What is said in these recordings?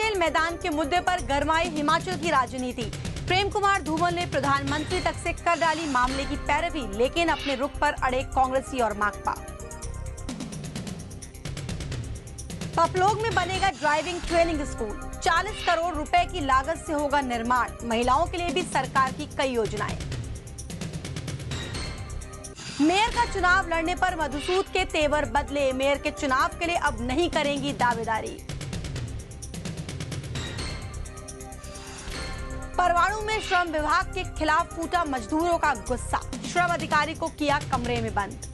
अन्नाडेल मैदान के मुद्दे पर गरमाई हिमाचल की राजनीति। प्रेम कुमार धूमल ने प्रधानमंत्री तक से कर डाली मामले की पैरवी, लेकिन अपने रुख पर अड़े कांग्रेसी और माकपा। पपलोग में बनेगा ड्राइविंग ट्रेनिंग स्कूल, 40 करोड़ रुपए की लागत से होगा निर्माण। महिलाओं के लिए भी सरकार की कई योजनाएं। मेयर का चुनाव लड़ने पर मधुसूद के तेवर बदले, मेयर के चुनाव के लिए अब नहीं करेंगी दावेदारी। परवाणु में श्रम विभाग के खिलाफ फूटा मजदूरों का गुस्सा, श्रम अधिकारी को किया कमरे में बंद।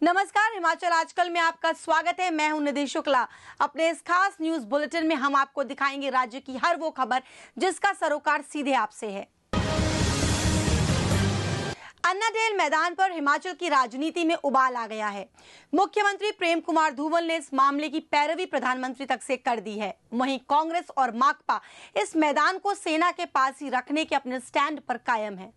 नमस्कार, हिमाचल आजकल में आपका स्वागत है। मैं हूं निधि शुक्ला। अपने इस खास न्यूज बुलेटिन में हम आपको दिखाएंगे राज्य की हर वो खबर जिसका सरोकार सीधे आपसे है। अन्नाडेल मैदान पर हिमाचल की राजनीति में उबाल आ गया है। मुख्यमंत्री प्रेम कुमार धूमल ने इस मामले की पैरवी प्रधानमंत्री तक से कर दी है। वहीं कांग्रेस और माकपा इस मैदान को सेना के पास ही रखने के अपने स्टैंड पर कायम है।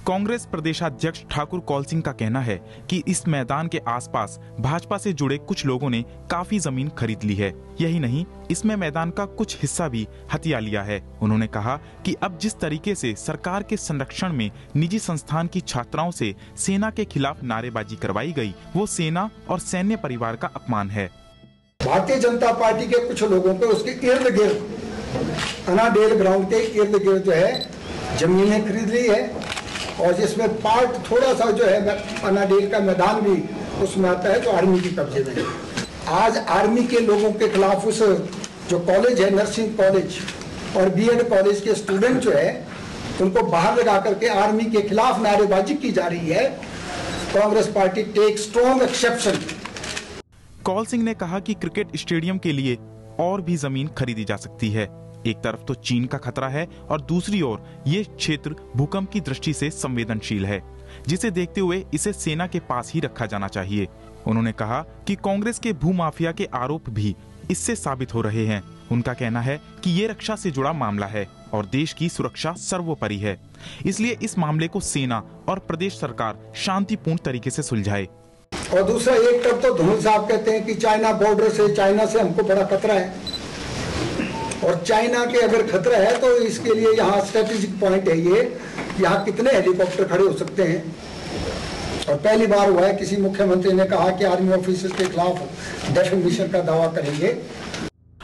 कांग्रेस प्रदेशाध्यक्ष ठाकुर कौल सिंह का कहना है कि इस मैदान के आसपास भाजपा से जुड़े कुछ लोगों ने काफी जमीन खरीद ली है। यही नहीं, इसमें मैदान का कुछ हिस्सा भी हथिया लिया है। उन्होंने कहा कि अब जिस तरीके से सरकार के संरक्षण में निजी संस्थान की छात्राओं से सेना के खिलाफ नारेबाजी करवाई गई, वो सेना और सैन्य परिवार का अपमान है। भारतीय जनता पार्टी के कुछ लोगों को उसके इर्द गिर्द अन्नाडेल ग्राउंड के इर्द गिर्द जो है जमीनें खरीद ली है, और जिसमें पार्ट थोड़ा सा जो है अन्नाडेल का मैदान भी उसमें आता है जो आर्मी की कब्जे में है। आज आर्मी के लोगों के खिलाफ उस जो कॉलेज है, नर्सिंग कॉलेज और बीएड कॉलेज के स्टूडेंट जो है उनको बाहर लगा करके आर्मी के खिलाफ नारेबाजी की जा रही है। Congress party take strong exception. Kaul Singh ने कहा कि क्रिकेट स्टेडियम के लिए और भी जमीन खरीदी जा सकती है। एक तरफ तो चीन का खतरा है और दूसरी ओर ये क्षेत्र भूकंप की दृष्टि से संवेदनशील है, जिसे देखते हुए इसे सेना के पास ही रखा जाना चाहिए। उन्होंने कहा कि कांग्रेस के भूमाफिया के आरोप भी इससे साबित हो रहे हैं। उनका कहना है कि ये रक्षा से जुड़ा मामला है और देश की सुरक्षा सर्वोपरि है, इसलिए इस मामले को सेना और प्रदेश सरकार शांतिपूर्ण तरीके से सुलझाए। और दूसरा, एक तरफ तो धूमल साहब कहते हैं कि चाइना बॉर्डर से, चाइना से हमको बड़ा खतरा है, और चाइना के अगर खतरा है तो इसके लिए यहाँ स्ट्रेटेजिक पॉइंट है ये, यहाँ कितने हेलीकॉप्टर खड़े हो सकते हैं। और पहली बार हुआ है किसी मुख्यमंत्री ने कहा कि आर्मी ऑफिसर्स के खिलाफ डेफेमेशन का दावा करेंगे।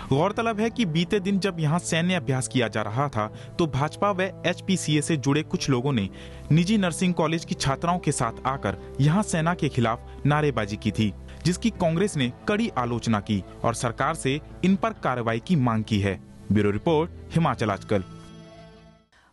गौरतलब है कि बीते दिन जब यहाँ सैन्य अभ्यास किया जा रहा था तो भाजपा व एचपीसीए से जुड़े कुछ लोगों ने निजी नर्सिंग कॉलेज की छात्राओं के साथ आकर यहाँ सेना के खिलाफ नारेबाजी की थी, जिसकी कांग्रेस ने कड़ी आलोचना की और सरकार से इन पर कार्रवाई की मांग की है। ब्यूरो रिपोर्ट, हिमाचल आजकल।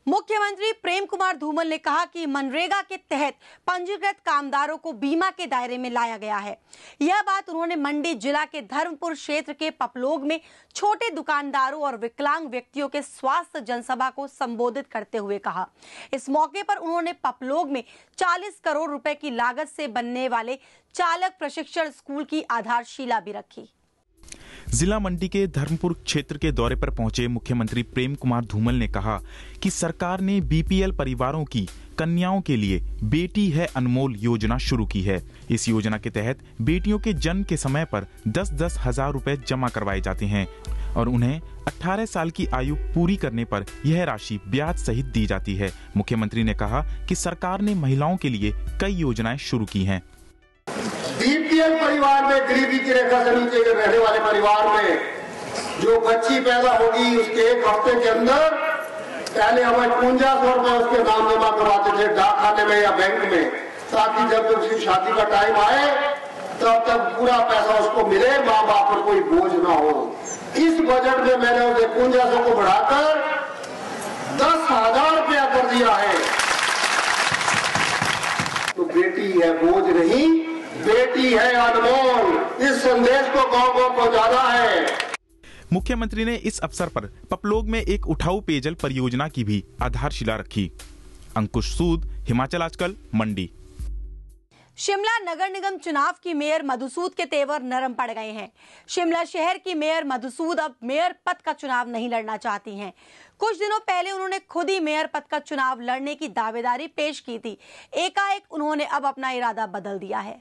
मुख्यमंत्री प्रेम कुमार धूमल ने कहा कि मनरेगा के तहत पंजीकृत कामदारों को बीमा के दायरे में लाया गया है। यह बात उन्होंने मंडी जिला के धर्मपुर क्षेत्र के पपलोग में छोटे दुकानदारों और विकलांग व्यक्तियों के स्वास्थ्य जनसभा को संबोधित करते हुए कहा। इस मौके पर उन्होंने पपलोग में 40 करोड़ रुपए की लागत से बनने वाले चालक प्रशिक्षण स्कूल की आधारशिला भी रखी। जिला मंडी के धर्मपुर क्षेत्र के दौरे पर पहुंचे मुख्यमंत्री प्रेम कुमार धूमल ने कहा कि सरकार ने बीपीएल परिवारों की कन्याओं के लिए बेटी है अनमोल योजना शुरू की है। इस योजना के तहत बेटियों के जन्म के समय पर 10-10 हजार रुपए जमा करवाए जाते हैं और उन्हें 18 साल की आयु पूरी करने पर यह राशि ब्याज सहित दी जाती है। मुख्यमंत्री ने कहा कि सरकार ने महिलाओं के लिए कई योजनाएं शुरू की हैं। बीपीएल परिवार में, गरीबी की रेखा से नीचे रहने वाले परिवार में जो बच्ची पैदा होगी उसके एक हफ्ते के अंदर पहले हमें 5500 रुपए उसके नाम जमा करवाते थे डाकखाने में या बैंक में, ताकि जब उसकी शादी का टाइम आए तब तक पूरा पैसा उसको मिले, माँ बाप पर कोई बोझ ना हो। इस बजट में मैंने उसे 5500 को बढ़ाकर 10,000 रुपया कर दिया है। तो बेटी है बोझ नहीं, बेटी है अनमोल। इस संदेश को गांव-गांव पहुंचाना है। मुख्यमंत्री ने इस अवसर पर पपलोग में एक उठाऊ पेयजल परियोजना की भी आधारशिला रखी। अंकुश सूद, हिमाचल आजकल, मंडी। शिमला नगर निगम चुनाव की मेयर मधुसूद के तेवर नरम पड़ गए हैं। शिमला शहर की मेयर मधुसूद अब मेयर पद का चुनाव नहीं लड़ना चाहती हैं। कुछ दिनों पहले उन्होंने खुद ही मेयर पद का चुनाव लड़ने की दावेदारी पेश की थी। एकाएक उन्होंने अब अपना इरादा बदल दिया है।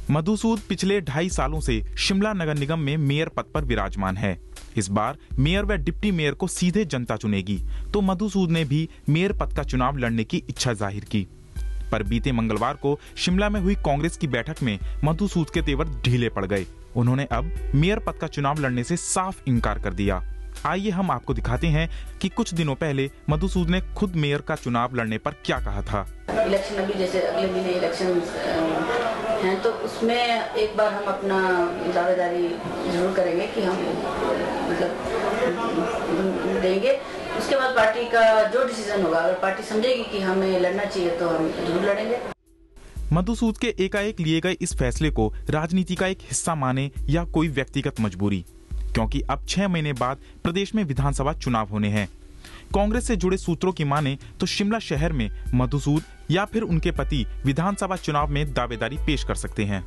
मधुसूद पिछले 2.5 सालों से शिमला नगर निगम में मेयर पद पर विराजमान है। इस बार मेयर व डिप्टी मेयर को सीधे जनता चुनेगी, तो मधुसूद ने भी मेयर पद का चुनाव लड़ने की इच्छा जाहिर की। पर बीते मंगलवार को शिमला में हुई कांग्रेस की बैठक में मधुसूद के तेवर ढीले पड़ गए। उन्होंने अब मेयर पद का चुनाव लड़ने से साफ इनकार कर दिया। आइए हम आपको दिखाते हैं कि कुछ दिनों पहले मधुसूद ने खुद मेयर का चुनाव लड़ने पर क्या कहा था। इलेक्शन अभी जैसे अगले महीने इलेक्शन हैं, तो उसमें एक बार हम अपना दावेदारी जरूर करेंगे कि हम मतलब देंगे। उसके बाद पार्टी का जो डिसीजन होगा, अगर पार्टी समझेगी कि हमें लड़ना चाहिए तो हम जरूर लड़ेंगे। मधुसूद के एकाएक लिए गए इस फैसले को राजनीति का एक हिस्सा माने या कोई व्यक्तिगत मजबूरी, क्योंकि अब 6 महीने बाद प्रदेश में विधानसभा चुनाव होने हैं। कांग्रेस से जुड़े सूत्रों की माने तो शिमला शहर में मधुसूद या फिर उनके पति विधानसभा चुनाव में दावेदारी पेश कर सकते हैं।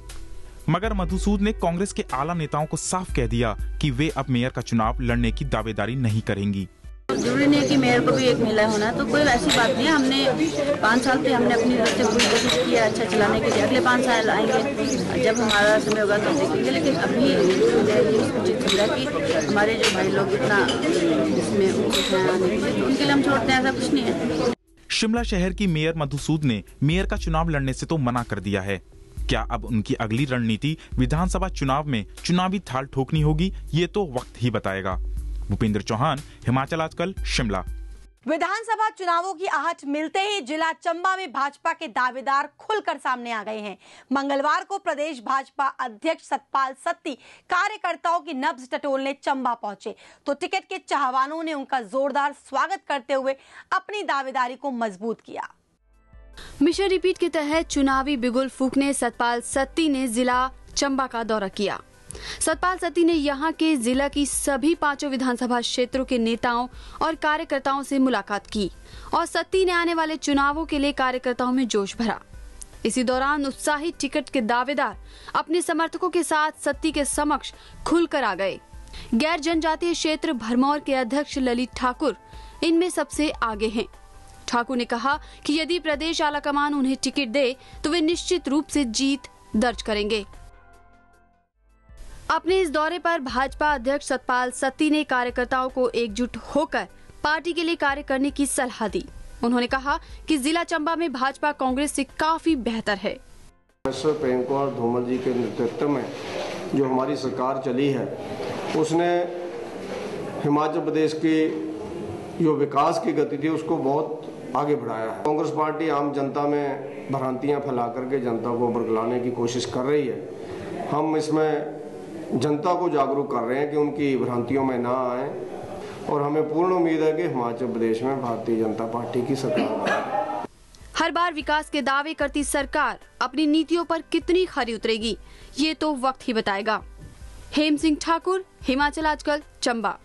मगर मधुसूद ने कांग्रेस के आला नेताओं को साफ कह दिया कि वे अब मेयर का चुनाव लड़ने की दावेदारी नहीं करेंगी। जरूरी नहीं है कि मेयर को भी एक महिला होना, तो कोई ऐसी बात नहीं है। हमने 5 साल पे हमने अपनी तरफ से पूरी कोशिश की है अच्छा चलाने के लिए। अगले 5 साल आएंगे, जब हमारा समय होगा तो देखेंगे। लेकिन अभी उचित लग रहा है कि हमारे जो भाई लोग इतना इसमें उनके लिए हम छोड़ते हैं, ऐसा कुछ नहीं है। शिमला शहर की मेयर मधुसूद ने मेयर का चुनाव लड़ने से तो मना कर दिया है। क्या अब उनकी अगली रणनीति विधानसभा चुनाव में चुनावी थाल ठोकनी होगी, ये तो वक्त ही बताएगा। भूपेंद्र चौहान, हिमाचल आजकल, शिमला। विधानसभा चुनावों की आहट मिलते ही जिला चंबा में भाजपा के दावेदार खुलकर सामने आ गए हैं। मंगलवार को प्रदेश भाजपा अध्यक्ष सतपाल सत्ती कार्यकर्ताओं की नब्ज टटोलने चंबा पहुंचे, तो टिकट के चाहवानों ने उनका जोरदार स्वागत करते हुए अपनी दावेदारी को मजबूत किया। मिशन रिपीट के तहत चुनावी बिगुल फूंकने सतपाल सत्ती ने जिला चंबा का दौरा किया। सतपाल सत्ती ने यहां के जिला की सभी 5 विधानसभा क्षेत्रों के नेताओं और कार्यकर्ताओं से मुलाकात की और सत्ती ने आने वाले चुनावों के लिए कार्यकर्ताओं में जोश भरा। इसी दौरान उत्साही टिकट के दावेदार अपने समर्थकों के साथ सत्ती के समक्ष खुलकर आ गए। गैर जनजातीय क्षेत्र भरमौर के अध्यक्ष ललित ठाकुर इनमें सबसे आगे हैं। ठाकुर ने कहा कि यदि प्रदेश आलाकमान उन्हें टिकट दे तो वे निश्चित रूप से जीत दर्ज करेंगे। अपने इस दौरे पर भाजपा अध्यक्ष सतपाल सत्ती ने कार्यकर्ताओं को एकजुट होकर पार्टी के लिए कार्य करने की सलाह दी। उन्होंने कहा कि जिला चंबा में भाजपा कांग्रेस से काफी बेहतर है। प्रेम कुमार धूमल जी के नेतृत्व में जो हमारी सरकार चली है, उसने हिमाचल प्रदेश की जो विकास की गति थी उसको बहुत आगे बढ़ाया है। कांग्रेस पार्टी आम जनता में भ्रांतियां फैला करके जनता को बरगलाने की कोशिश कर रही है। हम इसमें जनता को जागरूक कर रहे हैं कि उनकी भ्रांतियों में ना आए, और हमें पूर्ण उम्मीद है कि हिमाचल प्रदेश में भारतीय जनता पार्टी की सरकार। हर बार विकास के दावे करती सरकार अपनी नीतियों पर कितनी खरी उतरेगी, ये तो वक्त ही बताएगा। हेम सिंह ठाकुर, हिमाचल आजकल, चंबा।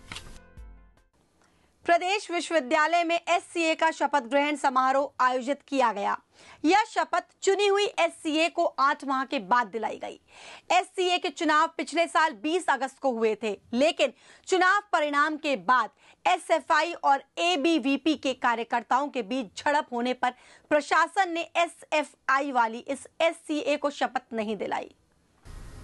प्रदेश विश्वविद्यालय में एससीए का शपथ ग्रहण समारोह आयोजित किया गया। यह शपथ चुनी हुई एससीए को 8 माह के बाद दिलाई गई। एससीए के चुनाव पिछले साल 20 अगस्त को हुए थे, लेकिन चुनाव परिणाम के बाद एसएफआई और एबीवीपी के कार्यकर्ताओं के बीच झड़प होने पर प्रशासन ने एसएफआई वाली इस एससीए को शपथ नहीं दिलाई।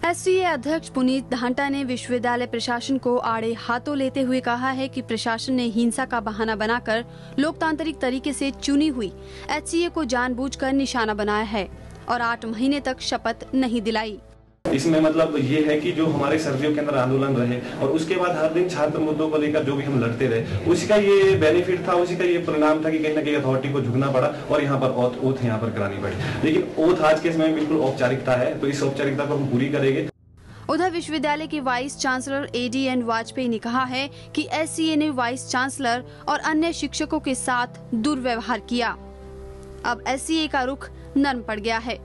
एससीए अध्यक्ष पुनीत धांटा ने विश्वविद्यालय प्रशासन को आड़े हाथों लेते हुए कहा है कि प्रशासन ने हिंसा का बहाना बनाकर लोकतांत्रिक तरीके से चुनी हुई एससीए को जानबूझकर निशाना बनाया है और 8 महीने तक शपथ नहीं दिलाई। इसमें मतलब ये है कि जो हमारे सर्दियों के अंदर आंदोलन रहे और उसके बाद हर दिन छात्र मुद्दों को लेकर जो भी हम लड़ते रहे, उसी का ये बेनिफिट था, उसी का ये परिणाम था कि कहीं ना कहीं अथॉरिटी को झुकना पड़ा और यहाँ पर ओथ यहाँ पर करानी पड़ी। लेकिन ओथ आज के समय में बिल्कुल औपचारिकता है, तो इस औपचारिकता को हम पूरी करेंगे। उधर विश्वविद्यालय के वाइस चांसलर एडीएन वाजपेयी ने कहा है कि एससीए ने वाइस चांसलर और अन्य शिक्षकों के साथ दुर्व्यवहार किया। अब एससीए का रुख नरम पड़ गया है।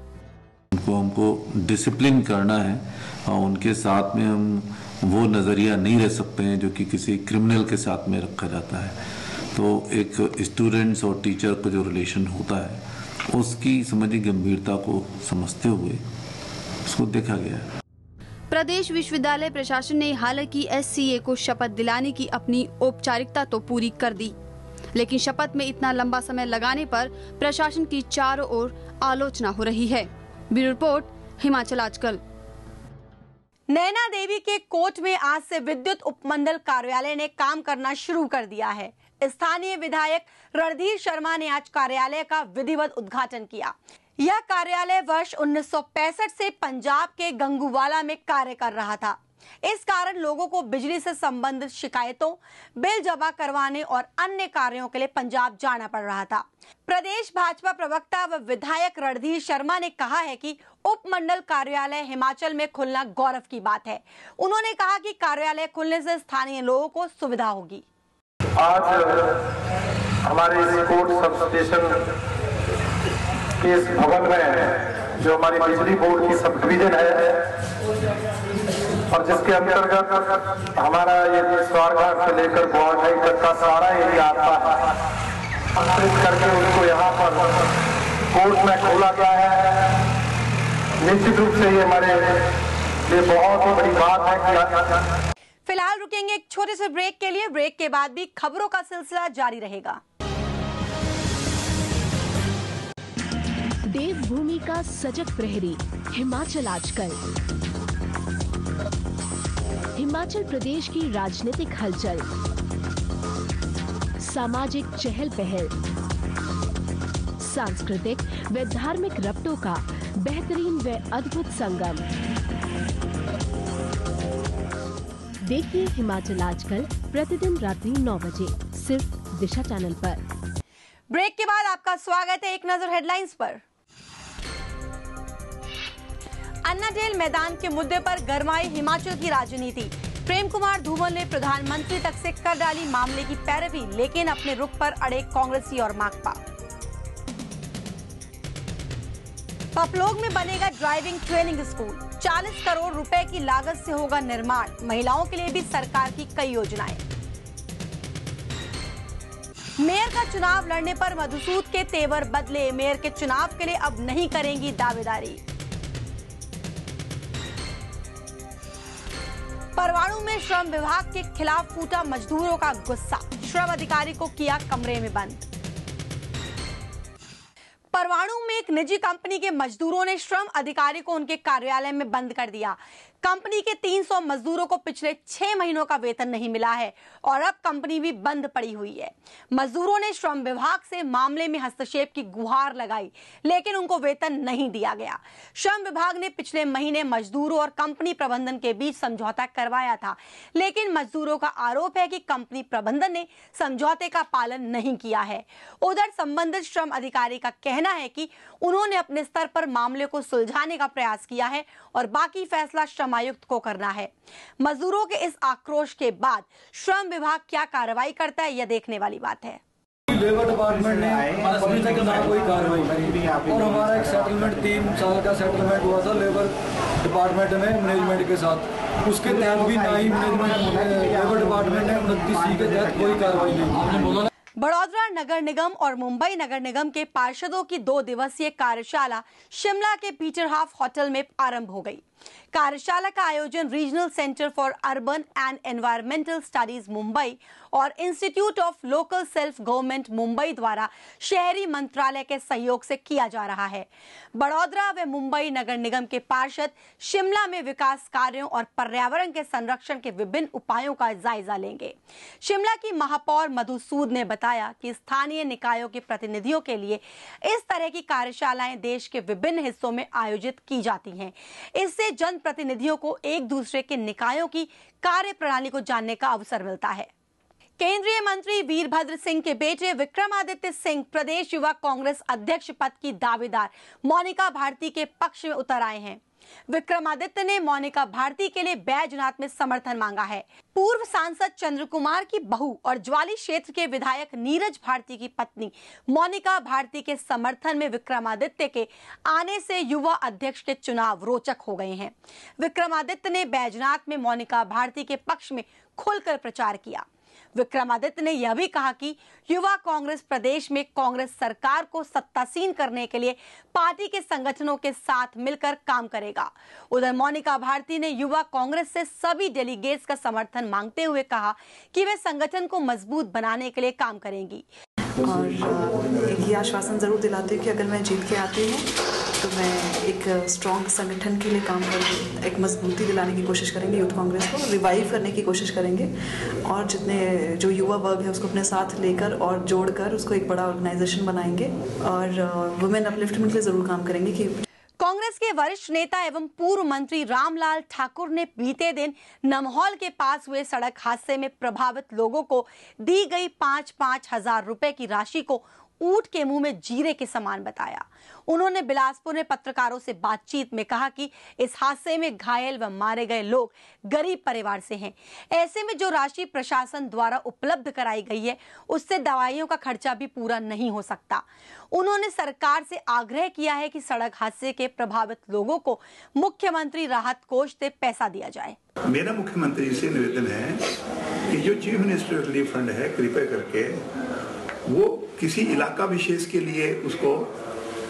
हमको डिसिप्लिन करना है और उनके साथ में हम वो नज़रिया नहीं रह सकते हैं जो कि किसी क्रिमिनल के साथ में रखा जाता है। तो एक स्टूडेंट्स और टीचर का जो रिलेशन होता है उसकी समझी गंभीरता को समझते हुए उसको देखा गया है। प्रदेश विश्वविद्यालय प्रशासन ने हालांकि एससीए को शपथ दिलाने की अपनी औपचारिकता तो पूरी कर दी, लेकिन शपथ में इतना लंबा समय लगाने पर प्रशासन की चारों ओर आलोचना हो रही है। ब्यूरो रिपोर्ट, हिमाचल आजकल। नैना देवी के कोट में आज से विद्युत उपमंडल कार्यालय ने काम करना शुरू कर दिया है। स्थानीय विधायक रणधीर शर्मा ने आज कार्यालय का विधिवत उद्घाटन किया। यह कार्यालय वर्ष 1965 से पंजाब के गंगूवाला में कार्य कर रहा था। इस कारण लोगों को बिजली से संबंधित शिकायतों, बिल जमा करवाने और अन्य कार्यों के लिए पंजाब जाना पड़ रहा था। प्रदेश भाजपा प्रवक्ता व विधायक रणधीर शर्मा ने कहा है कि उपमंडल कार्यालय हिमाचल में खुलना गौरव की बात है। उन्होंने कहा कि कार्यालय खुलने से स्थानीय लोगों को सुविधा होगी। आज हमारे इस कोट सब स्टेशन के इस भवन में जो हमारी बिजली बोर्ड की सब डिवीजन है और जिसके अंतर्गत हमारा ये स्वारघाट से लेकर गुवाहाटी तक का सारा एरिया आता है, करके उसको यहाँ पर कोर्ट में खोला गया है। निश्चित रूप से ये हमारे लिए बहुत ही बड़ी बात है कि फिलहाल रुकेंगे एक छोटे से ब्रेक के लिए। ब्रेक के बाद भी खबरों का सिलसिला जारी रहेगा। देवभूमि का सजग प्रहरी हिमाचल आजकल। हिमाचल प्रदेश की राजनीतिक हलचल, सामाजिक चहल पहल, सांस्कृतिक व धार्मिक रबतों का बेहतरीन व अद्भुत संगम। देखिए हिमाचल आजकल प्रतिदिन रात्रि 9 बजे सिर्फ दिशा चैनल पर। ब्रेक के बाद आपका स्वागत है। एक नजर हेडलाइंस पर। अन्नाडेल मैदान के मुद्दे पर गरमाई हिमाचल की राजनीति। प्रेम कुमार धूमल ने प्रधानमंत्री तक से कर डाली मामले की पैरवी, लेकिन अपने रुख पर अड़े कांग्रेसी और माकपा। पपलोग में बनेगा ड्राइविंग ट्रेनिंग स्कूल। 40 करोड़ रुपए की लागत से होगा निर्माण। महिलाओं के लिए भी सरकार की कई योजनाएं। मेयर का चुनाव लड़ने पर मधुसूद के तेवर बदले। मेयर के चुनाव के लिए अब नहीं करेंगी दावेदारी। परवाणु में श्रम विभाग के खिलाफ फूटा मजदूरों का गुस्सा। श्रम अधिकारी को किया कमरे में बंद। परवाणु में एक निजी कंपनी के मजदूरों ने श्रम अधिकारी को उनके कार्यालय में बंद कर दिया। कंपनी के 300 मजदूरों को पिछले 6 महीनों का वेतन नहीं मिला है और अब कंपनी भी बंद पड़ी हुई है। मजदूरों ने श्रम विभाग से मामले में हस्तक्षेप की गुहार लगाई, लेकिन उनको वेतन नहीं दिया गया। श्रम विभाग ने पिछले महीने मजदूरों और कंपनी प्रबंधन के बीच समझौता करवाया था, लेकिन मजदूरों का आरोप है कि कंपनी प्रबंधन ने समझौते का पालन नहीं किया है। उधर संबंधित श्रम अधिकारी का कहना है कि उन्होंने अपने स्तर पर मामले को सुलझाने का प्रयास किया है और बाकी फैसला श्रम आयुक्त को करना है। मजदूरों के इस आक्रोश के बाद श्रम विभाग क्या कार्रवाई करता है, यह देखने वाली बात है। लेबर डिपार्टमेंट ने अभी तक ना कोई कार्रवाई और हमारा एक सेटलमेंट 3 साल का सेटलमेंट हुआ था लेबर डिपार्टमेंट में मैनेजमेंट के साथ। उसके तहत भी ना ही लेबर डिपार्टमेंट ने 29C के तहत कोई कार्रवाई नहीं। बड़ौदा नगर निगम और मुंबई नगर निगम के पार्षदों की 2 दिवसीय कार्यशाला शिमला के पीटर हाफ होटल में आरंभ हो गई। कार्यशाला का आयोजन regional centre for urban and environmental studies Mumbai और institute of local self government Mumbai द्वारा शहरी मंत्रालय के सहयोग से किया जा रहा है। बड़ौदा व मुंबई नगर निगम के पार्षद शिमला में विकास कार्यों और पर्यावरण के संरक्षण के विभिन्न उपायों का जायजा लेंगे। शिमला की महापौर मधुसूद ने बताया कि स्थानीय निकायों के प्रतिनिधियों के लिए इस तरह की कार्यशालाएं देश के विभिन्न हिस्सों में आयोजित की जाती हैं। इससे जनप्रतिनिधियों को एक दूसरे के निकायों की कार्य प्रणाली को जानने का अवसर मिलता है। केंद्रीय मंत्री वीरभद्र सिंह के बेटे विक्रमादित्य सिंह प्रदेश युवा कांग्रेस अध्यक्ष पद की दावेदार मोनिका भारती के पक्ष में उतर आए हैं। विक्रमादित्य ने मोनिका भारती के लिए बैजनाथ में समर्थन मांगा है। पूर्व सांसद चंद्र कुमार की बहू और ज्वाली क्षेत्र के विधायक नीरज भारती की पत्नी मोनिका भारती के समर्थन में विक्रमादित्य के आने से युवा अध्यक्ष के चुनाव रोचक हो गए हैं। विक्रमादित्य ने बैजनाथ में मोनिका भारती के पक्ष में खुलकर प्रचार किया। विक्रमादित्य ने यह भी कहा कि युवा कांग्रेस प्रदेश में कांग्रेस सरकार को सत्तासीन करने के लिए पार्टी के संगठनों के साथ मिलकर काम करेगा। उधर मोनिका भारती ने युवा कांग्रेस से सभी डेलीगेट्स का समर्थन मांगते हुए कहा कि वे संगठन को मजबूत बनाने के लिए काम करेंगी और ये आश्वासन जरूर दिलाती हूँ कि अगर मैं जीत के आती हूँ तो मैं एक स्ट्रॉन्ग संगठन के लिए काम करूँगी, एक मजबूती दिलाने की कोशिश करेंगे यूथ कांग्रेस को, रिवाइव करने की कोशिश करेंगे और जितने जो युवा वर्ग है उसको अपने साथ लेकर और जोड़कर उसको एक बड़ा ऑर्गेनाइजेशन बनाएंगे और वुमेन अपलिफ्टमेंट के लिए ज़रूर काम करेंगे। कि कांग्रेस के वरिष्ठ नेता एवं पूर्व मंत्री रामलाल ठाकुर ने बीते दिन नमहौल के पास हुए सड़क हादसे में प्रभावित लोगों को दी गई 5-5 हजार रुपए की राशि को ऊंट के मुंह में जीरे के समान बताया। उन्होंने बिलासपुर में पत्रकारों से बातचीत में कहा कि इस हादसे में घायल व मारे गए लोग गरीब परिवार से हैं। ऐसे में जो राशि प्रशासन द्वारा उपलब्ध कराई गई है उससे दवाइयों का खर्चा भी पूरा नहीं हो सकता। उन्होंने सरकार से आग्रह किया है कि सड़क हादसे के प्रभावित लोगों को मुख्यमंत्री राहत कोष से पैसा दिया जाए। मेरा मुख्यमंत्री से निवेदन है कि जो चीफ मिनिस्टर रिलीफ फंड है, कृपया करके वो किसी इलाका विशेष के लिए उसको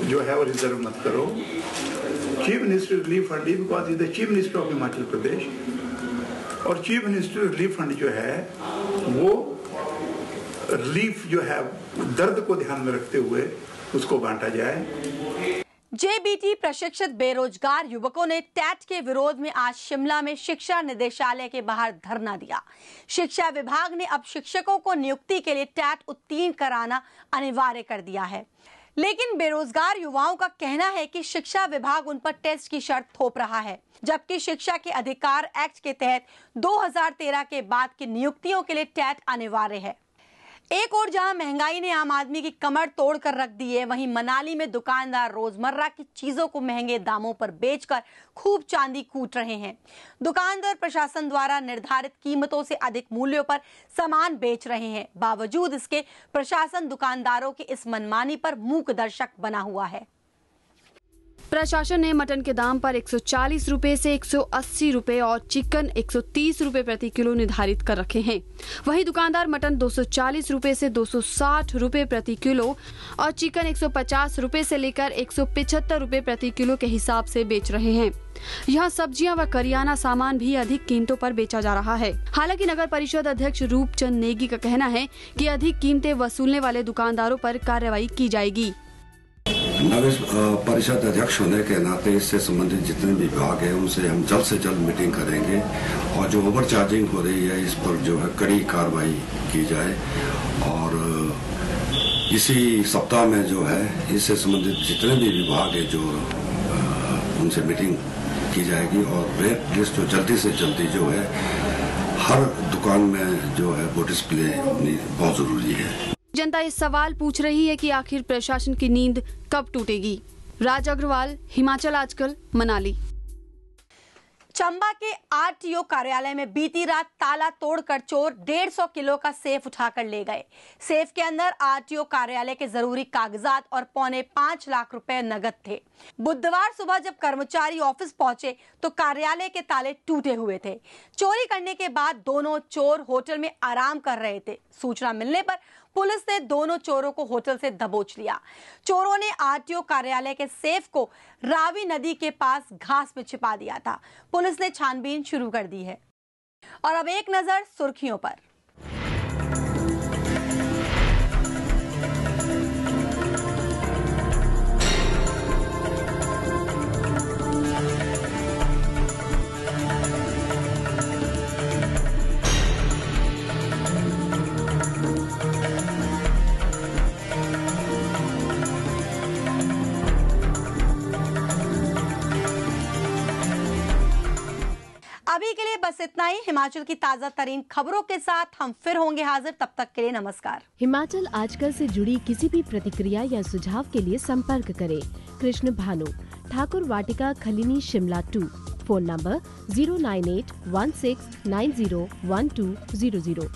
जो है वो रिजर्व मत करो। Chief minister relief fund because is the chief minister of Himachal Pradesh, और चीफ मिनिस्टर रिलीफ फंड जो है वो रिलीफ जो है दर्द को ध्यान में रखते हुए उसको बांटा जाए। जेबीटी प्रशिक्षित बेरोजगार युवकों ने टैट के विरोध में आज शिमला में शिक्षा निदेशालय के बाहर धरना दिया। शिक्षा विभाग ने अब शिक्षकों को नियुक्ति के लिए टैट उत्तीर्ण कराना अनिवार्य कर दिया है, लेकिन बेरोजगार युवाओं का कहना है कि शिक्षा विभाग उन पर टेस्ट की शर्त थोप रहा है, जबकि शिक्षा के अधिकार एक्ट के तहत 2013 के बाद की नियुक्तियों के लिए टैट अनिवार्य है। एक और जहां महंगाई ने आम आदमी की कमर तोड़ कर रख दी है, वहीं मनाली में दुकानदार रोजमर्रा की चीजों को महंगे दामों पर बेचकर खूब चांदी कूट रहे हैं। दुकानदार प्रशासन द्वारा निर्धारित कीमतों से अधिक मूल्यों पर सामान बेच रहे हैं। बावजूद इसके प्रशासन दुकानदारों की इस मनमानी पर मूक दर्शक बना हुआ है। प्रशासन ने मटन के दाम पर 140 रुपए से 180 रुपए और चिकन 130 रुपए प्रति किलो निर्धारित कर रखे हैं। वहीं दुकानदार मटन 240 रुपए से 260 रुपए प्रति किलो और चिकन 150 रुपए से लेकर 175 रुपए प्रति किलो के हिसाब से बेच रहे हैं। यहाँ सब्जियां व करियाना सामान भी अधिक कीमतों पर बेचा जा रहा है। हालांकि नगर परिषद अध्यक्ष रूपचंद नेगी का कहना है कि अधिक कीमतें वसूलने वाले दुकानदारों पर कार्रवाई की जाएगी। नगर परिषद अध्यक्ष होने के नाते इससे संबंधित जितने भी विभाग है उनसे हम जल्द से जल्द मीटिंग करेंगे और जो ओवर चार्जिंग हो रही है इस पर जो है कड़ी कार्रवाई की जाए और इसी सप्ताह में जो है इससे संबंधित जितने भी विभाग है जो उनसे मीटिंग की जाएगी और रेट लिस्ट जो जल्दी से जल्दी जो है हर दुकान में जो है वो डिस्प्ले होनी बहुत जरूरी है। जनता ये सवाल पूछ रही है कि आखिर प्रशासन की नींद कब टूटेगी। राज अग्रवाल, हिमाचल आजकल, मनाली। चंबा के आरटीओ कार्यालय में बीती रात ताला तोड़कर चोर 150 किलो का सेफ उठाकर ले गए। सेफ के अंदर आरटीओ कार्यालय के जरूरी कागजात और 5.25 लाख रुपए नगद थे। बुधवार सुबह जब कर्मचारी ऑफिस पहुंचे तो कार्यालय के ताले टूटे हुए थे। चोरी करने के बाद दोनों चोर होटल में आराम कर रहे थे। सूचना मिलने पर पुलिस ने दोनों चोरों को होटल से दबोच लिया। चोरों ने आरटीओ कार्यालय के सेफ को रावी नदी के पास घास में छिपा दिया था। पुलिस ने छानबीन शुरू कर दी है। और अब एक नजर सुर्खियों पर। अभी के लिए बस इतना ही। हिमाचल की ताजा तरीन खबरों के साथ हम फिर होंगे हाजिर। तब तक के लिए नमस्कार। हिमाचल आजकल से जुड़ी किसी भी प्रतिक्रिया या सुझाव के लिए संपर्क करें कृष्ण भानु, ठाकुर वाटिका, खलीनी, शिमला 2। Phone number 09816901200,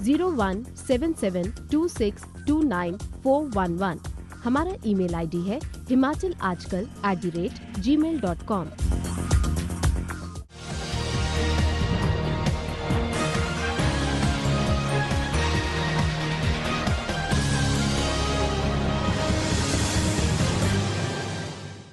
017726294111। हमारा email ID है himachalaajkal@gmail.com।